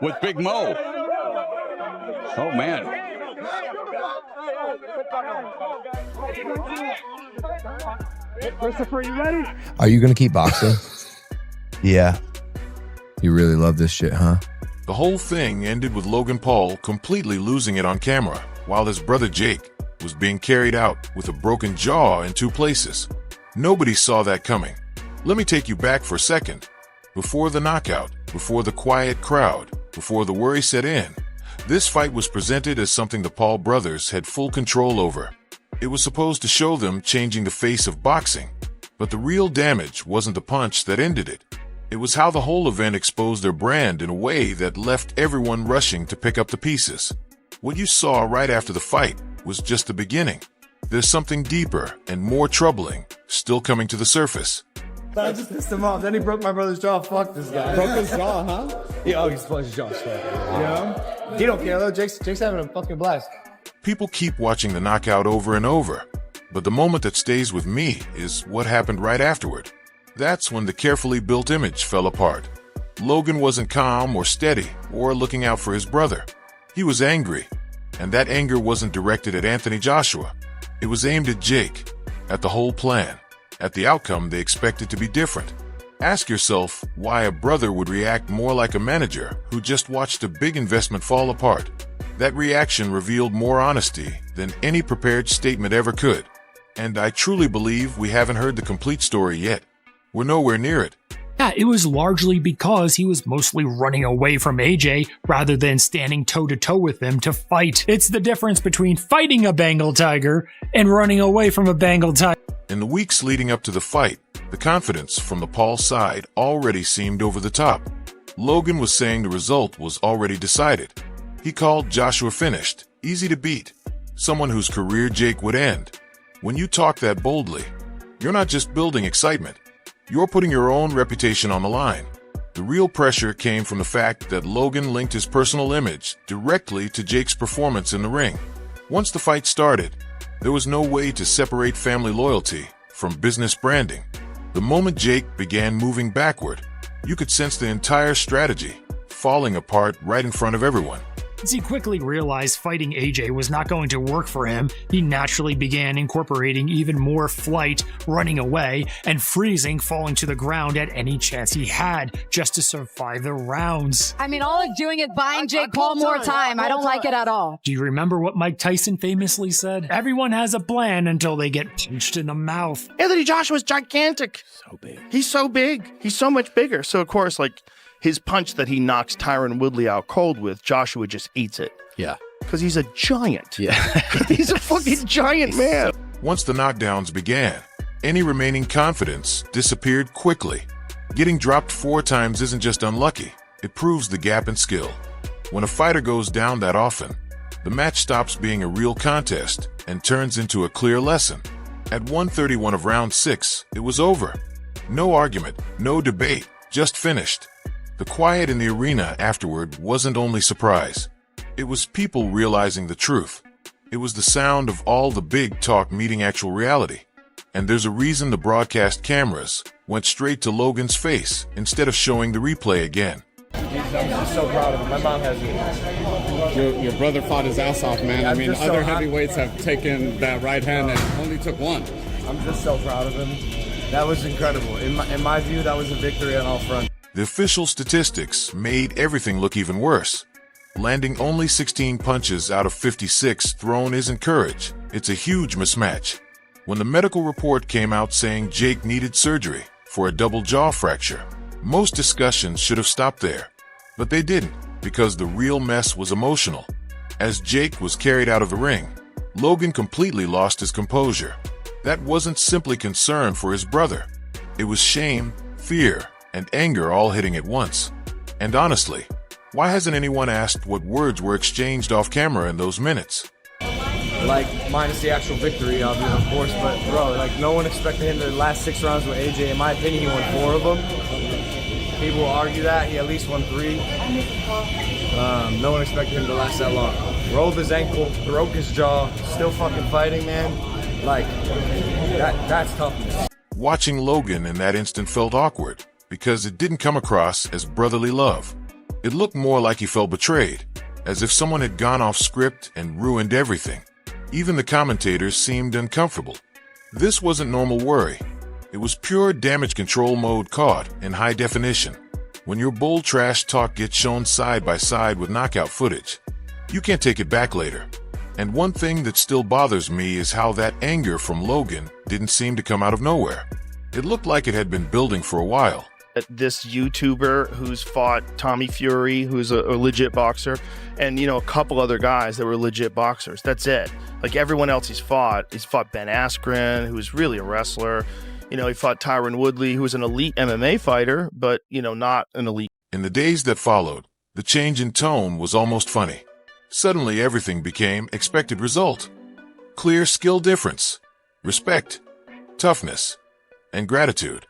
With Big Mo. Oh, man. Christopher, you ready? Are you going to keep boxing? Yeah. You really love this shit, huh? The whole thing ended with Logan Paul completely losing it on camera, while his brother Jake was being carried out with a broken jaw in 2 places. Nobody saw that coming. Let me take you back for a second. Before the knockout, before the quiet crowd, before the worry set in, this fight was presented as something the Paul brothers had full control over. It was supposed to show them changing the face of boxing, but the real damage wasn't the punch that ended it. It was how the whole event exposed their brand in a way that left everyone rushing to pick up the pieces. What you saw right after the fight was just the beginning. There's something deeper and more troubling still coming to the surface. I just pissed him off. Then he broke my brother's jaw. Fuck this guy. Broke his jaw, huh? Yeah, oh, he splashed his jaw. Yeah. He don't care though. Jake's having a fucking blast. People keep watching the knockout over and over, but the moment that stays with me is what happened right afterward. That's when the carefully built image fell apart. Logan wasn't calm or steady or looking out for his brother. He was angry, and that anger wasn't directed at Anthony Joshua. It was aimed at Jake, at the whole plan, at the outcome they expected to be different. Ask yourself why a brother would react more like a manager who just watched a big investment fall apart. That reaction revealed more honesty than any prepared statement ever could. And I truly believe we haven't heard the complete story yet. We're nowhere near it. Yeah, it was largely because he was mostly running away from AJ rather than standing toe-to-toe with him to fight. It's the difference between fighting a Bengal tiger and running away from a Bengal tiger. In the weeks leading up to the fight, the confidence from the Paul side already seemed over the top. Logan was saying the result was already decided. He called Joshua finished, easy to beat, someone whose career Jake would end. When you talk that boldly, you're not just building excitement, you're putting your own reputation on the line. The real pressure came from the fact that Logan linked his personal image directly to Jake's performance in the ring. Once the fight started, there was no way to separate family loyalty from business branding. The moment Jake began moving backward, you could sense the entire strategy falling apart right in front of everyone. As he quickly realized fighting AJ was not going to work for him, he naturally began incorporating even more flight, running away, and freezing, falling to the ground at any chance he had just to survive the rounds. I mean, all it's doing is buying Jake Paul more time. I don't like it at all. Do you remember what Mike Tyson famously said? Everyone has a plan until they get punched in the mouth. Anthony Joshua's gigantic. So big. He's so big. He's so much bigger. So, of course, like, his punch that he knocks Tyron Woodley out cold with, Joshua just eats it. Yeah. Because he's a giant. Yeah. He's a fucking giant man. Once the knockdowns began, any remaining confidence disappeared quickly. Getting dropped 4 times isn't just unlucky, it proves the gap in skill. When a fighter goes down that often, the match stops being a real contest and turns into a clear lesson. At 1:31 of round 6, it was over. No argument, no debate, just finished. The quiet in the arena afterward wasn't only surprise. It was people realizing the truth. It was the sound of all the big talk meeting actual reality. And there's a reason the broadcast cameras went straight to Logan's face instead of showing the replay again. I'm just so proud of him. My mom has me. Your brother fought his ass off, man. Yeah, I mean, other heavyweights have taken that right hand and only took one. I'm just so proud of him. That was incredible. In my view, that was a victory on all fronts. The official statistics made everything look even worse. Landing only 16 punches out of 56 thrown isn't courage. It's a huge mismatch. When the medical report came out saying Jake needed surgery for a double jaw fracture, most discussions should have stopped there. But they didn't, because the real mess was emotional. As Jake was carried out of the ring, Logan completely lost his composure. That wasn't simply concern for his brother. It was shame, fear, and anger all hitting at once. And honestly, why hasn't anyone asked what words were exchanged off camera in those minutes? Like, minus the actual victory, of course, but bro, like, no one expected him to last 6 rounds with AJ. In my opinion, he won 4 of them. People will argue that. He at least won 3. No one expected him to last that long. Rolled his ankle, broke his jaw, still fucking fighting, man. Like, that's toughness. Watching Logan in that instant felt awkward because it didn't come across as brotherly love. It looked more like he felt betrayed, as if someone had gone off script and ruined everything. Even the commentators seemed uncomfortable. This wasn't normal worry. It was pure damage control mode caught in high definition. When your bull trash talk gets shown side by side with knockout footage, you can't take it back later. And one thing that still bothers me is how that anger from Logan didn't seem to come out of nowhere. It looked like it had been building for a while. This YouTuber who's fought Tommy Fury, who's a legit boxer, and, you know, a couple other guys that were legit boxers. That's it. Like, everyone else he's fought Ben Askren, who's really a wrestler. You know, he fought Tyron Woodley, who was an elite MMA fighter, but, you know, not an elite. In the days that followed, the change in tone was almost funny. Suddenly, everything became expected result. Clear skill difference, respect, toughness, and gratitude.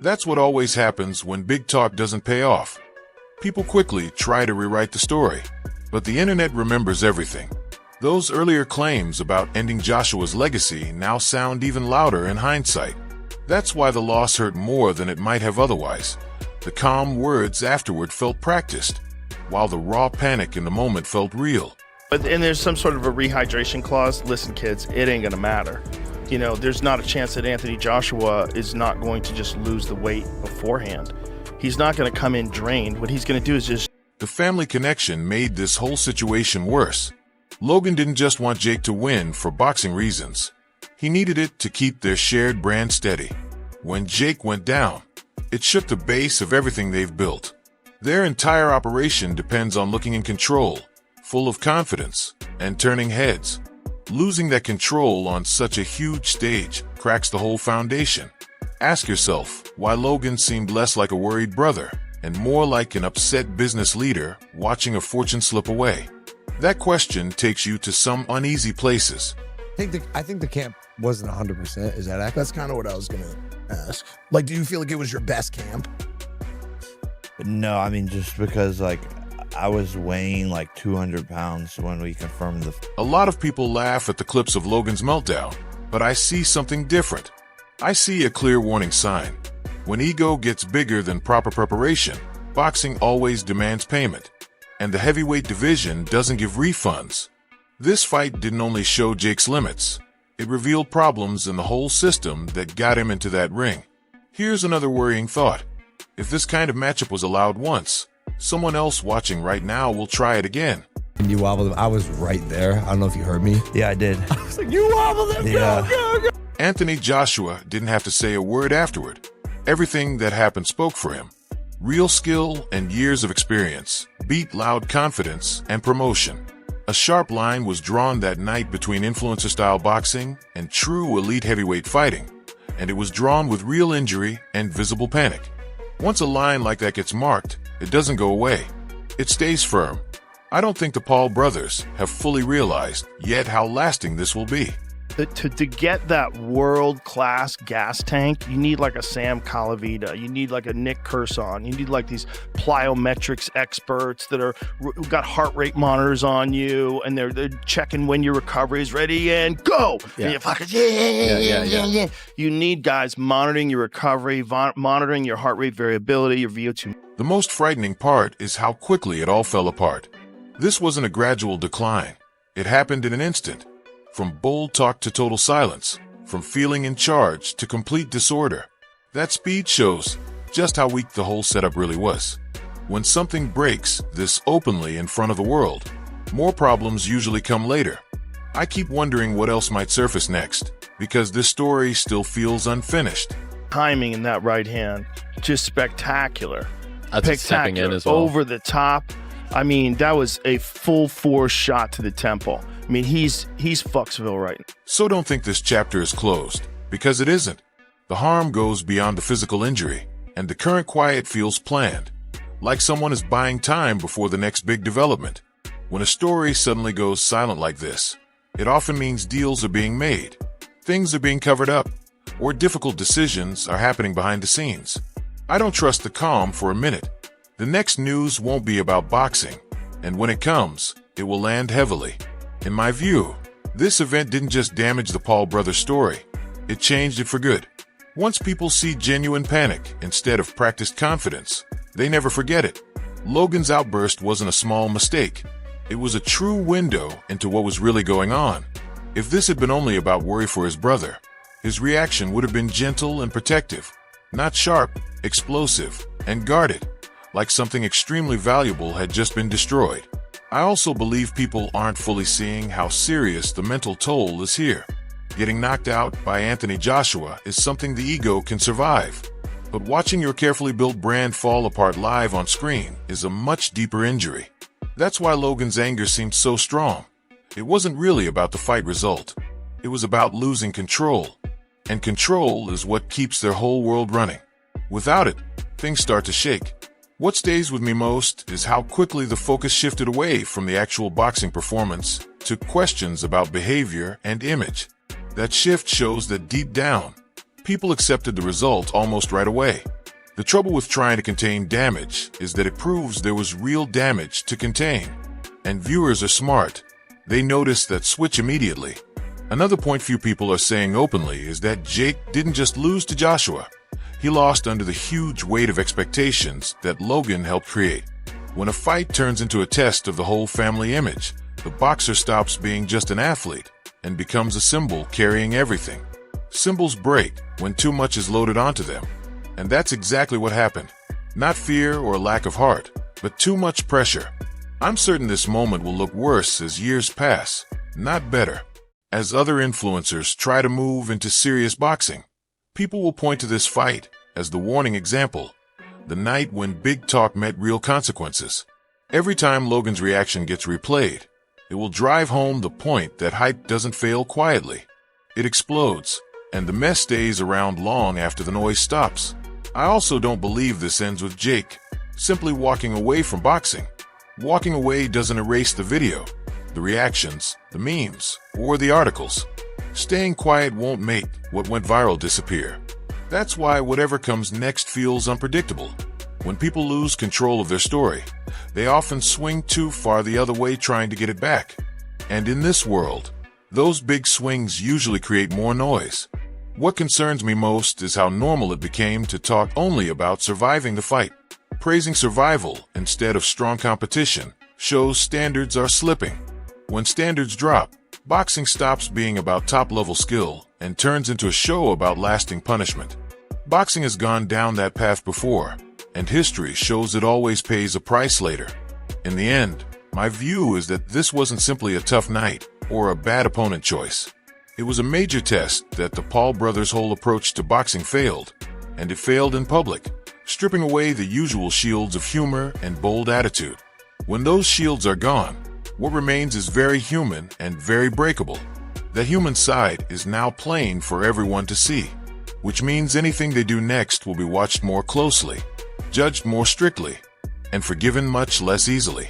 That's what always happens when big talk doesn't pay off. People quickly try to rewrite the story, but the internet remembers everything. Those earlier claims about ending Joshua's legacy now sound even louder in hindsight. That's why the loss hurt more than it might have otherwise. The calm words afterward felt practiced, while the raw panic in the moment felt real. And there's some sort of a rehydration clause. Listen, kids, it ain't gonna matter. You know, there's not a chance that Anthony Joshua is not going to just lose the weight beforehand. He's not going to come in drained. What he's going to do is just... The family connection made this whole situation worse. Logan didn't just want Jake to win for boxing reasons. He needed it to keep their shared brand steady. When Jake went down, it shook the base of everything they've built. Their entire operation depends on looking in control, full of confidence, and turning heads. Losing that control on such a huge stage cracks the whole foundation. Ask yourself why Logan seemed less like a worried brother and more like an upset business leader watching a fortune slip away. That question takes you to some uneasy places. I think the camp wasn't 100%. Is that accurate? That's kind of what I was gonna ask. Like, do you feel like it was your best camp? No, I mean, just because, like, I was weighing like 200 pounds when we confirmed the... A lot of people laugh at the clips of Logan's meltdown, but I see something different. I see a clear warning sign. When ego gets bigger than proper preparation, boxing always demands payment, and the heavyweight division doesn't give refunds. This fight didn't only show Jake's limits, it revealed problems in the whole system that got him into that ring. Here's another worrying thought. If this kind of matchup was allowed once, someone else watching right now will try it again. And you wobbled him. I was right there. I don't know if you heard me. Yeah, I did. I was like, you wobbled him. Yeah. Go. Anthony Joshua didn't have to say a word afterward. Everything that happened spoke for him. Real skill and years of experience beat loud confidence and promotion. A sharp line was drawn that night between influencer-style boxing and true elite heavyweight fighting, and it was drawn with real injury and visible panic. Once a line like that gets marked, it doesn't go away. It stays firm. I don't think the Paul brothers have fully realized yet how lasting this will be. To get that world-class gas tank, you need like a Sam Calavita. You need like a Nick Curson. You need like these plyometrics experts that who got heart rate monitors on you, and they're checking when your recovery is ready and go. Yeah. And you're fucking yeah. You need guys monitoring your recovery, monitoring your heart rate variability, your VO2. The most frightening part is how quickly it all fell apart. This wasn't a gradual decline. It happened in an instant. From bold talk to total silence, from feeling in charge to complete disorder. That speed shows just how weak the whole setup really was. When something breaks this openly in front of the world, more problems usually come later. I keep wondering what else might surface next, because this story still feels unfinished. Timing in that right hand, just spectacular. That's stepping in as well. Over the top. I mean, that was a full force shot to the temple. I mean, he's Fucksville right now. So don't think this chapter is closed, because it isn't. The harm goes beyond the physical injury, and the current quiet feels planned, like someone is buying time before the next big development. When a story suddenly goes silent like this, it often means deals are being made, things are being covered up, or difficult decisions are happening behind the scenes. I don't trust the calm for a minute. The next news won't be about boxing, and when it comes, it will land heavily. In my view, This event didn't just damage the Paul brothers' story, it changed it for good. Once people see genuine panic instead of practiced confidence, they never forget it. Logan's outburst wasn't a small mistake. It was a true window into what was really going on. If this had been only about worry for his brother, his reaction would have been gentle and protective, not sharp, explosive, and guarded, like something extremely valuable had just been destroyed. I also believe people aren't fully seeing how serious the mental toll is here. Getting knocked out by Anthony Joshua is something the ego can survive. But watching your carefully built brand fall apart live on screen is a much deeper injury. That's why Logan's anger seemed so strong. It wasn't really about the fight result. It was about losing control. And control is what keeps their whole world running. Without it, things start to shake. What stays with me most is how quickly the focus shifted away from the actual boxing performance to questions about behavior and image. That shift shows that deep down, people accepted the result almost right away. The trouble with trying to contain damage is that it proves there was real damage to contain. And viewers are smart. They notice that switch immediately. Another point few people are saying openly is that Jake didn't just lose to Joshua. He lost under the huge weight of expectations that Logan helped create. When a fight turns into a test of the whole family image, the boxer stops being just an athlete and becomes a symbol carrying everything. Symbols break when too much is loaded onto them. And that's exactly what happened. Not fear or lack of heart, but too much pressure. I'm certain this moment will look worse as years pass, not better. As other influencers try to move into serious boxing, people will point to this fight as the warning example, the night when big talk met real consequences. Every time Logan's reaction gets replayed, it will drive home the point that hype doesn't fail quietly. It explodes, and the mess stays around long after the noise stops. I also don't believe this ends with Jake simply walking away from boxing. Walking away doesn't erase the video, the reactions, the memes, or the articles. Staying quiet won't make what went viral disappear. That's why whatever comes next feels unpredictable. When people lose control of their story, they often swing too far the other way trying to get it back. And in this world, those big swings usually create more noise. What concerns me most is how normal it became to talk only about surviving the fight. Praising survival instead of strong competition shows standards are slipping. When standards drop, boxing stops being about top-level skill and turns into a show about lasting punishment. Boxing has gone down that path before, and history shows it always pays a price later. In the end, my view is that this wasn't simply a tough night or a bad opponent choice. It was a major test that the Paul brothers' whole approach to boxing failed, and it failed in public, stripping away the usual shields of humor and bold attitude. When those shields are gone, what remains is very human and very breakable. That human side is now plain for everyone to see, which means anything they do next will be watched more closely, judged more strictly, and forgiven much less easily.